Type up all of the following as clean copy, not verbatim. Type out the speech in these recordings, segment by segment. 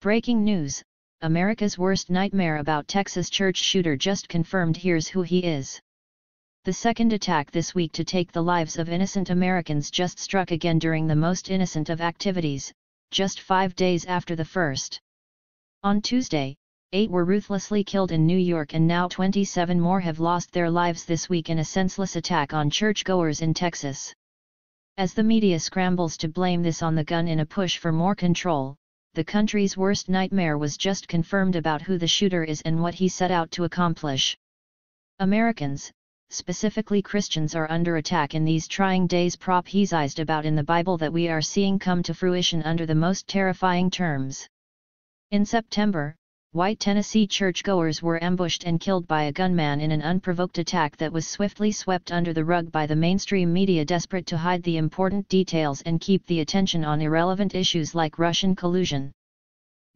Breaking news, America's worst nightmare about Texas church shooter just confirmed. Here's who he is. The second attack this week to take the lives of innocent Americans just struck again during the most innocent of activities, just 5 days after the first. On Tuesday, 8 were ruthlessly killed in New York and now 27 more have lost their lives this week in a senseless attack on churchgoers in Texas. As the media scrambles to blame this on the gun in a push for more control, the country's worst nightmare was just confirmed about who the shooter is and what he set out to accomplish. Americans, specifically Christians, are under attack in these trying days, prophesied about in the Bible that we are seeing come to fruition under the most terrifying terms. In September, white Tennessee churchgoers were ambushed and killed by a gunman in an unprovoked attack that was swiftly swept under the rug by the mainstream media, desperate to hide the important details and keep the attention on irrelevant issues like Russian collusion.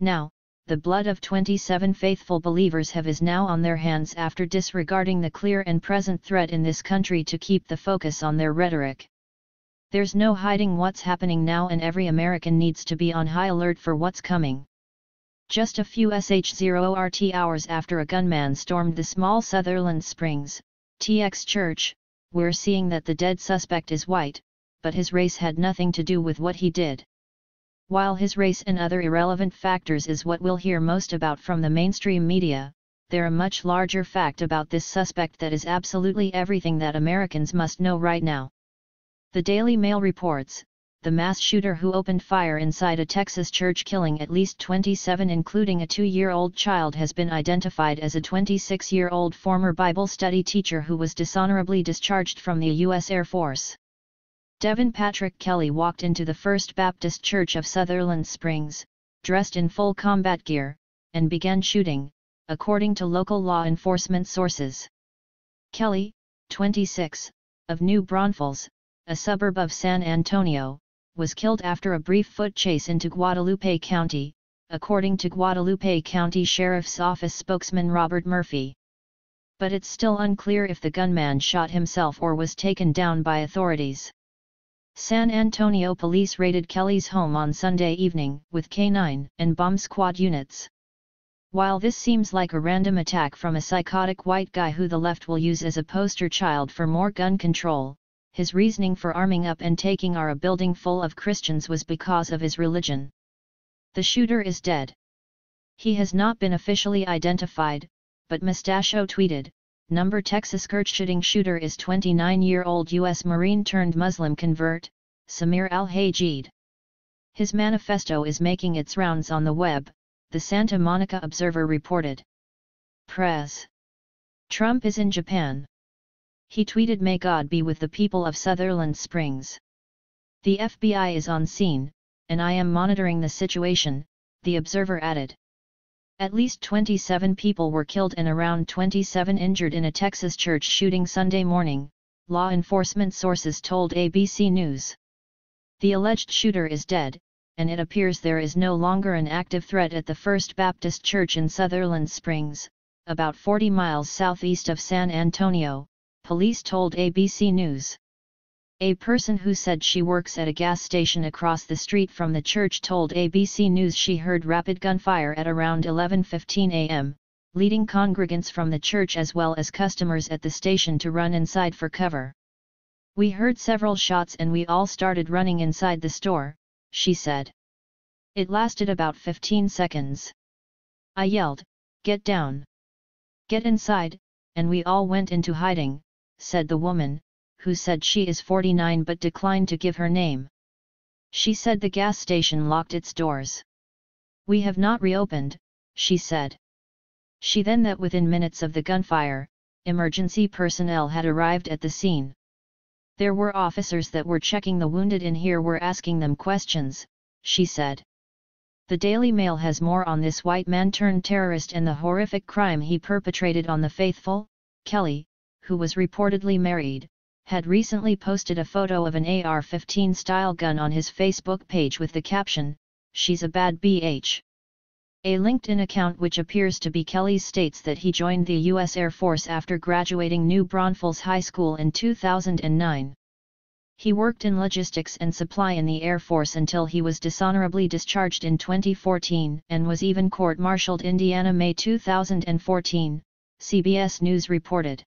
Now, the blood of 27 faithful believers is now on their hands after disregarding the clear and present threat in this country to keep the focus on their rhetoric. There's no hiding what's happening now, and every American needs to be on high alert for what's coming. Just a few hours after a gunman stormed the small Sutherland Springs, TX church, we're seeing that the dead suspect is white, but his race had nothing to do with what he did. While his race and other irrelevant factors is what we'll hear most about from the mainstream media, there's a much larger fact about this suspect that is absolutely everything that Americans must know right now. The Daily Mail reports, the mass shooter who opened fire inside a Texas church, killing at least 27 including a 2-year-old child, has been identified as a 26-year-old former Bible study teacher who was dishonorably discharged from the U.S. Air Force. Devin Patrick Kelly walked into the First Baptist Church of Sutherland Springs, dressed in full combat gear, and began shooting, according to local law enforcement sources. Kelly, 26, of New Braunfels, a suburb of San Antonio, was killed after a brief foot chase into Guadalupe County, according to Guadalupe County Sheriff's Office spokesman Robert Murphy. But it's still unclear if the gunman shot himself or was taken down by authorities. San Antonio police raided Kelly's home on Sunday evening with K-9 and bomb squad units. While this seems like a random attack from a psychotic white guy who the left will use as a poster child for more gun control, his reasoning for arming up and taking a building full of Christians was because of his religion. The shooter is dead. He has not been officially identified, but Mustachio tweeted, Texas church shooter is 29-year-old U.S. Marine turned Muslim convert, Samir al-Hajid. His manifesto is making its rounds on the web, the Santa Monica Observer reported. Press. Trump is in Japan. He tweeted, "May God be with the people of Sutherland Springs. The FBI is on scene, and I am monitoring the situation," the Observer added. At least 27 people were killed and around 27 injured in a Texas church shooting Sunday morning, law enforcement sources told ABC News. The alleged shooter is dead, and it appears there is no longer an active threat at the First Baptist Church in Sutherland Springs, about 40 miles southeast of San Antonio, police told ABC News. A person who said she works at a gas station across the street from the church told ABC News she heard rapid gunfire at around 11:15 a.m., leading congregants from the church as well as customers at the station to run inside for cover. "We heard several shots and we all started running inside the store," she said. "It lasted about 15 seconds. I yelled, 'Get down! Get inside,' and we all went into hiding," said the woman, who said she is 49 but declined to give her name. She said the gas station locked its doors. "We have not reopened," she said. She then that within minutes of the gunfire, emergency personnel had arrived at the scene. "There were officers that were checking the wounded in here, were asking them questions," she said. The Daily Mail has more on this white man turned terrorist and the horrific crime he perpetrated on the faithful. Kelly, who was reportedly married, had recently posted a photo of an AR-15 style gun on his Facebook page with the caption, "She's a bad BH." A LinkedIn account which appears to be Kelly's states that he joined the U.S. Air Force after graduating New Braunfels High School in 2009. He worked in logistics and supply in the Air Force until he was dishonorably discharged in 2014 and was even court-martialed. Indiana, May 2014, CBS News reported.